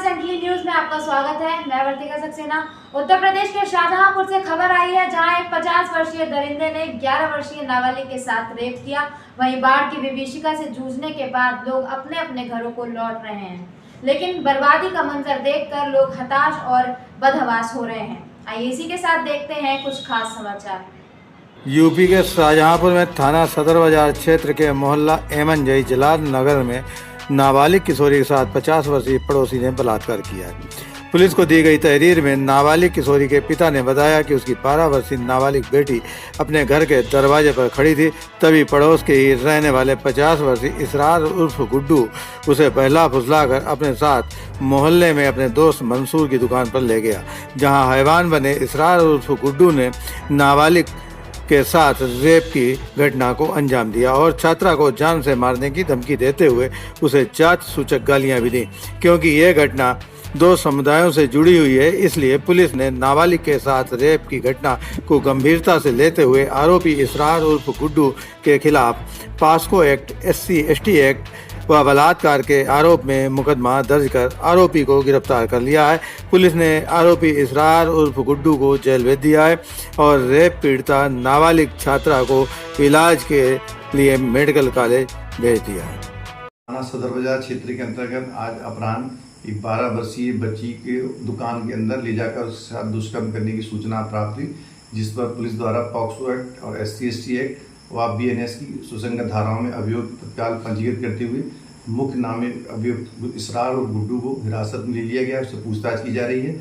संगीत न्यूज में आपका स्वागत है। मैं वर्तिका सक्सेना। उत्तर प्रदेश के शाहजहांपुर से खबर आई है, जहां एक 50 वर्षीय दरिंदे ने 11 वर्षीय नाबालिग के साथ रेप किया। वहीं बाढ़ की विभीषिका से जूझने के बाद लोग अपने अपने घरों को लौट रहे हैं, लेकिन बर्बादी का मंजर देखकर लोग हताश और बदहवास हो रहे हैं। आइए इसी के साथ देखते हैं कुछ खास समाचार। यूपी के शाहजहांपुर में थाना सदर बाजार क्षेत्र के मोहल्ला एमन जई जलाल नगर में नाबालिग किशोरी के साथ 50 वर्षीय पड़ोसी ने बलात्कार किया है। पुलिस को दी गई तहरीर में नाबालिग किशोरी के पिता ने बताया कि उसकी 12 वर्षीय नाबालिग बेटी अपने घर के दरवाजे पर खड़ी थी, तभी पड़ोस के ही रहने वाले 50 वर्षीय इसरार उर्फ गुड्डू उसे बहला फुसलाकर अपने साथ मोहल्ले में अपने दोस्त मंसूर की दुकान पर ले गया, जहां हैवान बने इसरार उर्फ गुड्डू ने नाबालिग के साथ रेप की घटना को अंजाम दिया और छात्रा को जान से मारने की धमकी देते हुए उसे जात सूचक गालियां भी दी। क्योंकि यह घटना दो समुदायों से जुड़ी हुई है, इसलिए पुलिस ने नाबालिग के साथ रेप की घटना को गंभीरता से लेते हुए आरोपी इसरार उर्फ गुड्डू के खिलाफ पास्को एक्ट, SC/ST एक्ट व बलात्कार के आरोप में मुकदमा दर्ज कर आरोपी को गिरफ्तार कर लिया है। पुलिस ने आरोपी इसरार उर्फ गुड्डू को जेल भेज दिया है और रेप पीड़िता नाबालिग छात्रा को इलाज के लिए मेडिकल कॉलेज भेज दिया है। थाना सदर बाजार क्षेत्र के अंतर्गत आज अपराह्न एक 12 वर्षीय बच्ची के दुकान के अंदर ले जाकर उसके साथ दुष्कर्म करने की सूचना प्राप्त हुई, जिस पर पुलिस द्वारा पॉक्सो एक्ट और SC/ST एक्ट व BNS की सुसंगत धाराओं में अभियोग तत्काल पंजीकृत करते हुए मुख्य नामित अभियुक्त इसरार और गुड्डू को हिरासत में ले लिया गया। उससे पूछताछ की जा रही है।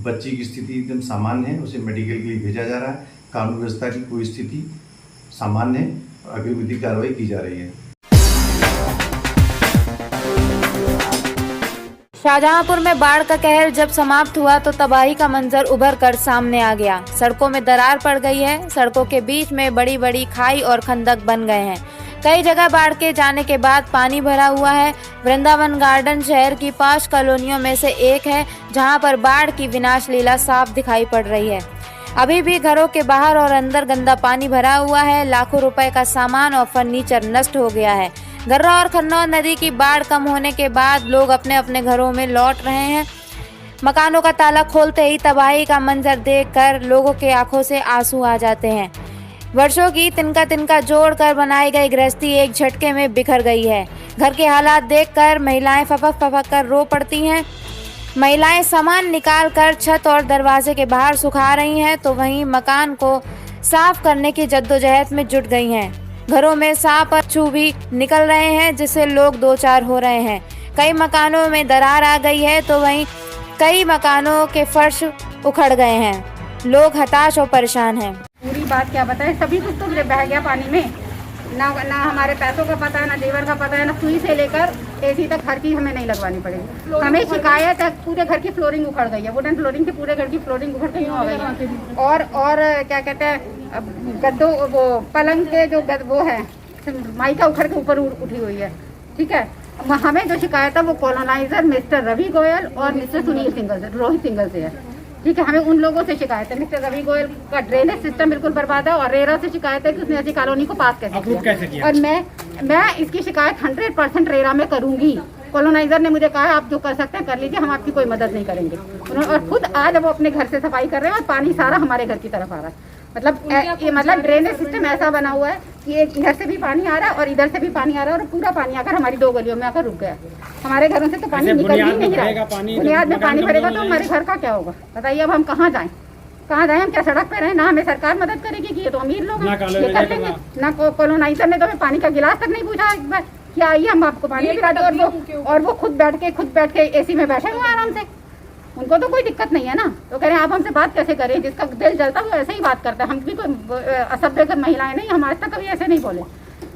बच्ची की स्थिति एकदम सामान्य है, उसे मेडिकल के लिए भेजा जा रहा है। कानून व्यवस्था की कोई स्थिति सामान्य है और अग्रिम विधिक कार्रवाई की जा रही है। शाहजहांपुर में बाढ़ का कहर जब समाप्त हुआ तो तबाही का मंजर उभर कर सामने आ गया। सड़कों में दरार पड़ गई है, सड़कों के बीच में बड़ी बड़ी खाई और खंदक बन गए हैं। कई जगह बाढ़ के जाने के बाद पानी भरा हुआ है। वृंदावन गार्डन शहर की 5 कॉलोनियों में से एक है, जहां पर बाढ़ की विनाश लीला साफ दिखाई पड़ रही है। अभी भी घरों के बाहर और अंदर गंदा पानी भरा हुआ है। लाखों रुपए का सामान और फर्नीचर नष्ट हो गया है। गर्रा और खन्नौर नदी की बाढ़ कम होने के बाद लोग अपने अपने घरों में लौट रहे हैं। मकानों का ताला खोलते ही तबाही का मंजर देखकर लोगों के आंखों से आंसू आ जाते हैं। वर्षों की तिनका जोड़कर बनाई गई गृहस्थी एक झटके में बिखर गई है। घर के हालात देखकर महिलाएं फपक कर रो पड़ती हैं। महिलाएं सामान निकाल कर छत और दरवाजे के बाहर सुखा रही हैं, तो वहीं मकान को साफ करने की जद्दोजहद में जुट गई हैं। घरों में सांप और चूहे भी निकल रहे हैं, जिससे लोग दो चार हो रहे हैं। कई मकानों में दरार आ गई है, तो वहीं कई मकानों के फर्श उखड़ गए हैं। लोग हताश और परेशान हैं। पूरी बात क्या बताएं, सभी कुछ तो बह गया पानी में। ना हमारे पैसों का पता है, ना लेबर का पता है, ना सुई से लेकर AC तक हर चीज हमें नहीं लगवानी पड़ेगी। हमें शिकायत है, पूरे घर की फ्लोरिंग उखड़ गई है। वुडन फ्लोरिंग से पूरे घर की फ्लोरिंग उखड़ गई हो गई है। और क्या कहते हैं, गद्दों वो पलंग के जो वो है माइका उखड़ के ऊपर उठी हुई है। ठीक है, हमें जो शिकायत है वो कॉलोनाइजर मिस्टर रवि गोयल और मिस्टर सुनील सिंघल से, रोहित सिंघल से है। ठीक है, हमें उन लोगों से शिकायत है। मिस्टर रवि गोयल का ड्रेनेज सिस्टम बिल्कुल बर्बाद है और रेरा से शिकायत है कि उसने ऐसी कॉलोनी को पास कैसे किया। और मैं इसकी शिकायत 100% रेरा में करूंगी। कॉलोनाइजर ने मुझे कहा आप जो कर सकते हैं कर लीजिए, हम आपकी कोई मदद नहीं करेंगे। और खुद आज वो अपने घर से सफाई कर रहे हैं और पानी सारा हमारे घर की तरफ आ रहा है। मतलब ड्रेनेज सिस्टम ऐसा बना हुआ है कि एक इधर से भी पानी आ रहा है और इधर से भी पानी आ रहा है और पूरा पानी आकर हमारी 2 गलियों में आकर रुक गया। हमारे घरों से तो पानी निकल ही नहीं रहा है। बुनियाद में पानी भरेगा तो हमारे घर का क्या होगा बताइए। अब हम कहाँ जाएं? हम क्या सड़क पे रहें? ना हमें सरकार मदद करेगी कि ये तो अमीर लोग हैं, ये कर लेंगे। ना कॉलोनाइजर ने तो हमें पानी का गिलास तक नहीं पूछा एक बार कि आइए हम आपको पानी पिला दें। और वो खुद बैठ के AC में बैठे हुए आराम से। उनको तो कोई दिक्कत नहीं है ना, तो कह रहे हैं आप हमसे बात कैसे करें? जिसका दिल जलता है वो ऐसे ही बात करता है। हम भी कोई असभ्य महिलाएं नहीं, हम आज तक कभी ऐसे नहीं बोले।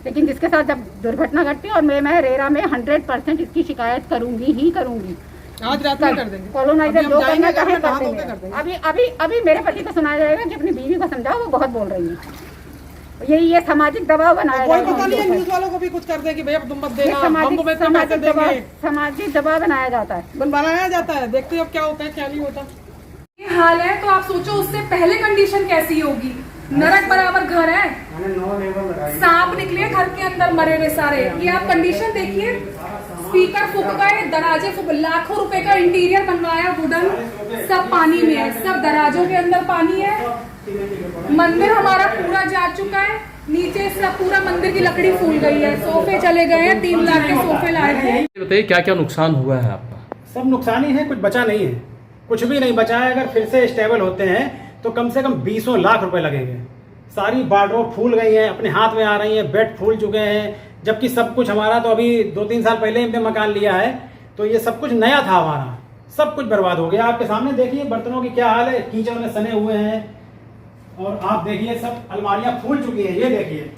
लेकिन जिसके साथ जब दुर्घटना घटती है और मैं रेरा में 100% इसकी शिकायत करूंगी। आज रात में कर देंगे। कॉलोनाइजर जो करना चाहे कर देंगे। अभी मेरे पति को सुनाया जाएगा कि अपनी बीवी को समझाओ, वो बहुत बोल रही है। ये सामाजिक दबाव बनाया जाता है। न्यूज़ वालों को भी कुछ कर दे कि भैया तुम मत देना, सामाजिक दबाव बनाया जाता है। देखते हो क्या होता है क्या नहीं होता। ये हाल है तो आप सोचो उससे पहले कंडीशन कैसी होगी। नरक बराबर घर है, सांप निकले घर के अंदर मरे हुए सारे। ये आप कंडीशन देखिए, स्पीकर फूक गए, दराजे फूक, लाखों रुपए का इंटीरियर बनवाया वुडन, सब पानी में है, सब दराजों के अंदर पानी है। मंदिर हमारा पूरा जा चुका है, नीचे सब पूरा मंदिर की लकड़ी फूल गई है, सोफे चले गए हैं, 3 लाख के सोफे लाए थे। बताइए क्या क्या नुकसान हुआ है आपका? सब नुकसान ही है, कुछ बचा नहीं है, कुछ भी नहीं बचा है। अगर फिर से स्टेबल होते हैं तो कम से कम 20 लाख रुपए लगेंगे। सारी वार्डरोब फूल गई हैं, अपने हाथ में आ रही हैं, बेड फूल चुके हैं, जबकि सब कुछ हमारा तो अभी 2-3 साल पहले हमने मकान लिया है, तो ये सब कुछ नया था हमारा, सब कुछ बर्बाद हो गया। आपके सामने देखिए बर्तनों की क्या हाल है, कीचड़ में सने हुए हैं, और आप देखिए सब अलमारियां फूल चुकी है। ये देखिए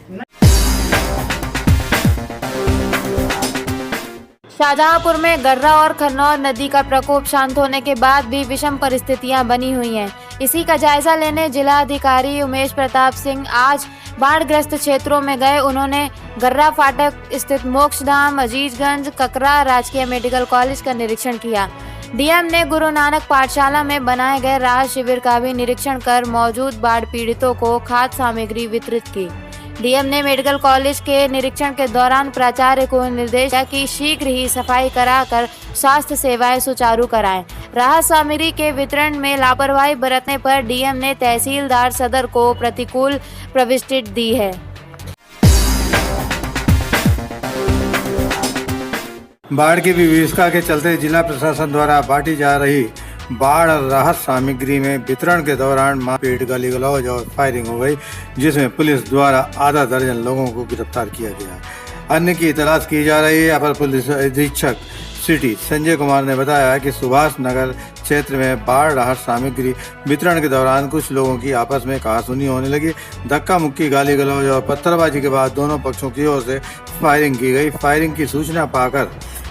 शाहजहांपुर में गर्रा और खन्नौर नदी का प्रकोप शांत होने के बाद भी विषम परिस्थितियां बनी हुई हैं। इसी का जायजा लेने जिला अधिकारी उमेश प्रताप सिंह आज बाढ़ग्रस्त क्षेत्रों में गए। उन्होंने गर्रा फाटक स्थित मोक्षधाम, अजीजगंज, ककरा राजकीय मेडिकल कॉलेज का निरीक्षण किया। डीएम ने गुरु नानक पाठशाला में बनाए गए राहत शिविर का भी निरीक्षण कर मौजूद बाढ़ पीड़ितों को खाद्य सामग्री वितरित की। डीएम ने मेडिकल कॉलेज के निरीक्षण के दौरान प्राचार्य को निर्देश दिया कि शीघ्र ही सफाई कराकर स्वास्थ्य सेवाएं सुचारू कराएं। राहत सामग्री के वितरण में लापरवाही बरतने पर डीएम ने तहसीलदार सदर को प्रतिकूल प्रविष्टि दी है। बाढ़ की विभीषिका के चलते जिला प्रशासन द्वारा बांटी जा रही बाढ़ और राहत सामग्री में वितरण के दौरान मारपीट, गाली गलौज और फायरिंग हो गई, जिसमें पुलिस द्वारा आधा दर्जन लोगों को गिरफ्तार किया गया। अन्य की तलाश की जा रही है। अपर पुलिस अधीक्षक सिटी संजय कुमार ने बताया कि सुभाष नगर क्षेत्र में बाढ़ राहत सामग्री वितरण के दौरान कुछ लोगों की आपस में कहासुनी होने लगी। धक्का मुक्की, गाली गलौज और पत्थरबाजी के बाद दोनों पक्षों की ओर से फायरिंग की गई। फायरिंग की सूचना पाकर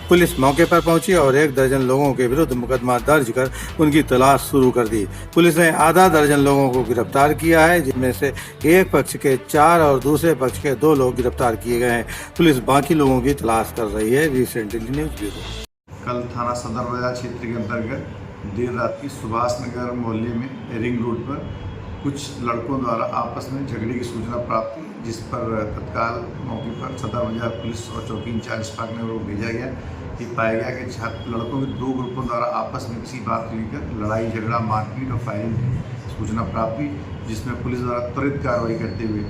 पुलिस मौके पर पहुंची और 1 दर्जन लोगों के विरुद्ध मुकदमा दर्ज कर उनकी तलाश शुरू कर दी। पुलिस ने आधा दर्जन लोगों को गिरफ्तार किया है, जिनमें से एक पक्ष के 4 और दूसरे पक्ष के 2 लोग गिरफ्तार किए गए हैं। पुलिस बाकी लोगों की तलाश कर रही है। Recently news bureau. कल थाना सदर बाजार क्षेत्र के अंतर्गत देर रात की सुभाष नगर मोहल्ले में रिंग रोड पर कुछ लड़कों द्वारा आपस में झगड़े की सूचना प्राप्त हुई, जिस पर तत्काल मौके पर सदर बाजार पुलिस और चौकी इंचार्ज इंस्पेक्टर को भेजा गया। ये पाया गया कि लड़कों के 2 ग्रुपों द्वारा आपस में किसी बात को लेकर लड़ाई झगड़ा, मारपीट और फायरिंग की सूचना प्राप्त हुई, जिसमें पुलिस द्वारा त्वरित कार्रवाई करते हुए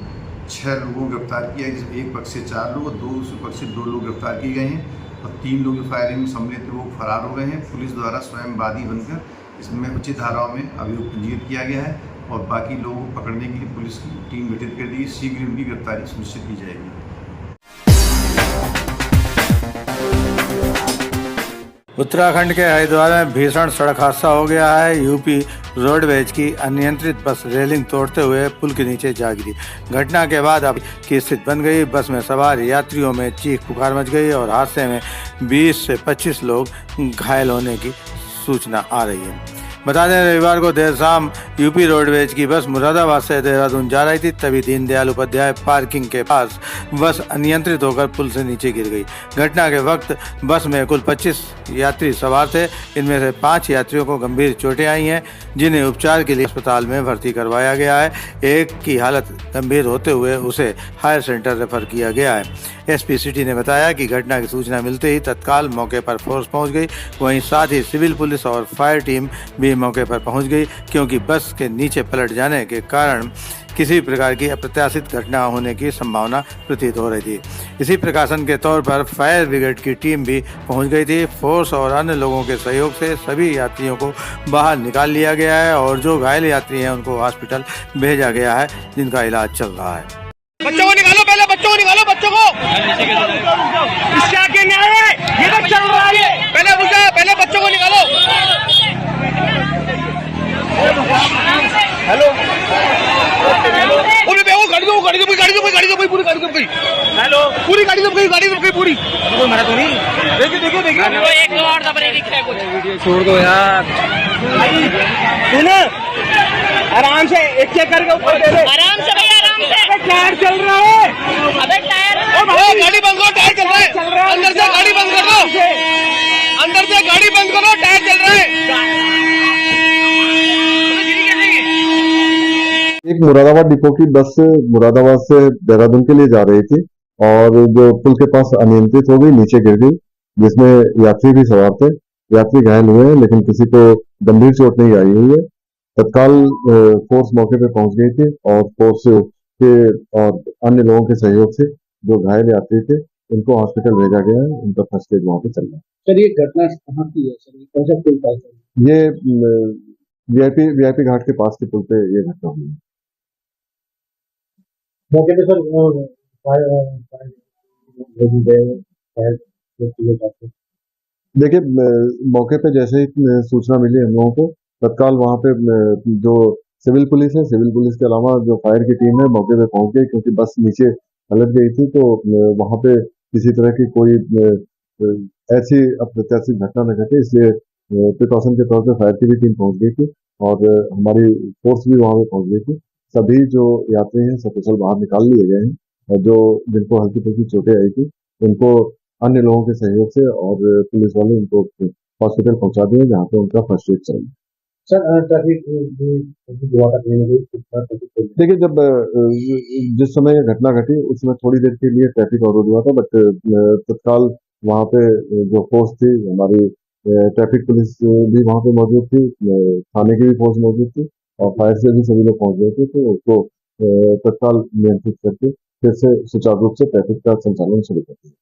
6 लोगों को गिरफ्तार किया, जिसमें एक पक्ष से 4 लोग और दूसरे पक्ष से 2 लोग गिरफ्तार किए गए हैं और 3 लोग जो फायरिंग में सम्मिलित थे वो फरार हो गए हैं। पुलिस द्वारा स्वयं वादी बनकर इसमें उचित धाराओं में अभियोग पंजीकृत किया गया है और बाकी लोगों को पकड़ने के लिए पुलिस की टीम गठित कर दी। शीघ्र उनकी गिरफ्तारी सुनिश्चित की जाएगी। उत्तराखंड के हरिद्वार में भीषण सड़क हादसा हो गया है। यूपी रोडवेज की अनियंत्रित बस रेलिंग तोड़ते हुए पुल के नीचे जा गिरी। घटना के बाद अब की स्थिति बन गई। बस में सवार यात्रियों में चीख पुकार मच गई और हादसे में 20 से 25 लोग घायल होने की सूचना आ रही है। बता दें, रविवार को देर शाम यूपी रोडवेज की बस मुरादाबाद से देहरादून जा रही थी, तभी दीनदयाल उपाध्याय पार्किंग के पास बस अनियंत्रित होकर पुल से नीचे गिर गई। घटना के वक्त बस में कुल 25 यात्री सवार थे। इनमें से 5 यात्रियों को गंभीर चोटें आई हैं, जिन्हें उपचार के लिए अस्पताल में भर्ती करवाया गया है। एक की हालत गंभीर होते हुए उसे हायर सेंटर रेफर किया गया है। एसपी सिटी ने बताया कि घटना की सूचना मिलते ही तत्काल मौके पर फोर्स पहुंच गई। वहीं साथ ही सिविल पुलिस और फायर टीम भी मौके पर पहुंच गई, क्योंकि बस के नीचे पलट जाने के कारण किसी प्रकार की अप्रत्याशित घटना होने की संभावना प्रतीत हो रही थी। इसी प्रकाशन के तौर पर फायर ब्रिगेड की टीम भी पहुंच गई थी। फोर्स और अन्य लोगों के सहयोग से सभी यात्रियों को बाहर निकाल लिया गया है और जो घायल यात्री हैं उनको हॉस्पिटल भेजा गया है, जिनका इलाज चल रहा है। बच्चों को निकालो, पहले बच्चों को निकालो, बच्चों को इसके आगे न्याय है, ये तो चल रहा है। पहले बच्चों को निकालो। हेलो, पूरी गाड़ी दो, पूरी गाड़ी दो गई। हेलो, पूरी गाड़ी दो गई पूरी। मेरा तो नहीं, देखिए एक और दबरे दिख रहा है कुछ। छोड़ दो यार, सुनो आराम से, एक चेक करके ऊपर दे दे। आराम से भैया, आराम से। टायर चल रहा है। अबे टायर, गाड़ी बंद करो, टायर चल रहा है। अंदर से गाड़ी बंद कर दो, अंदर से गाड़ी बंद करो, टायर चल रहा है। एक मुरादाबाद डिपो की बस मुरादाबाद से देहरादून के लिए जा रही थी और जो पुल के पास अनियंत्रित हो गई, नीचे गिर गई, जिसमें यात्री भी सवार थे। यात्री घायल हुए हैं, लेकिन किसी को गंभीर चोट नहीं आई हुई है। तत्काल फोर्स मौके पर पहुंच गई थी और फोर्स के और अन्य लोगों के सहयोग से जो घायल यात्री थे उनको हॉस्पिटल भेजा गया है। उनका फर्स्ट एड वहां पे चल रहा है। सर ये घटना कहाँ की है सर, कौन सा पुल था सर? ये वीआईपी घाट के पास के पुल पे ये घटना हुई है। मौके पे सर देखिए, मौके पे जैसे ही सूचना मिली हम लोगों को, तत्काल वहां पे जो सिविल पुलिस है, सिविल पुलिस के अलावा जो फायर की टीम है मौके पे पहुंच गई, क्योंकि बस नीचे पलट गई थी। तो वहां पे किसी तरह की कोई ऐसी अप्रत्याशित घटना न घटे, इसलिए प्रिकॉशन के तौर पे फायर की भी टीम पहुंच गई थी और हमारी फोर्स भी वहां पे पहुंच गई थी। सभी जो यात्री हैं सकुशल बाहर निकाल लिए गए हैं और जो जिनको हल्की फुल्की चोटें आई थी उनको अन्य लोगों के सहयोग से और पुलिस वाले उनको हॉस्पिटल पहुंचा दिए, जहाँ पे उनका फर्स्ट एड चल रहा है। सर ट्रैफिक हुआ था देखिए, जब जिस समय ये घटना घटी उस समय थोड़ी देर के लिए ट्रैफिक अवरोध हुआ था, बट तत्काल वहाँ पे जो फोर्स थी हमारी ट्रैफिक पुलिस भी वहाँ पे मौजूद थी, थाने की भी फोर्स मौजूद थी और फायर से भी सभी लोग पहुंच गए थे। तो उसको तत्काल नियंत्रित करके फिर से सुचारू रूप से ट्रैफिक का संचालन शुरू कर दिया।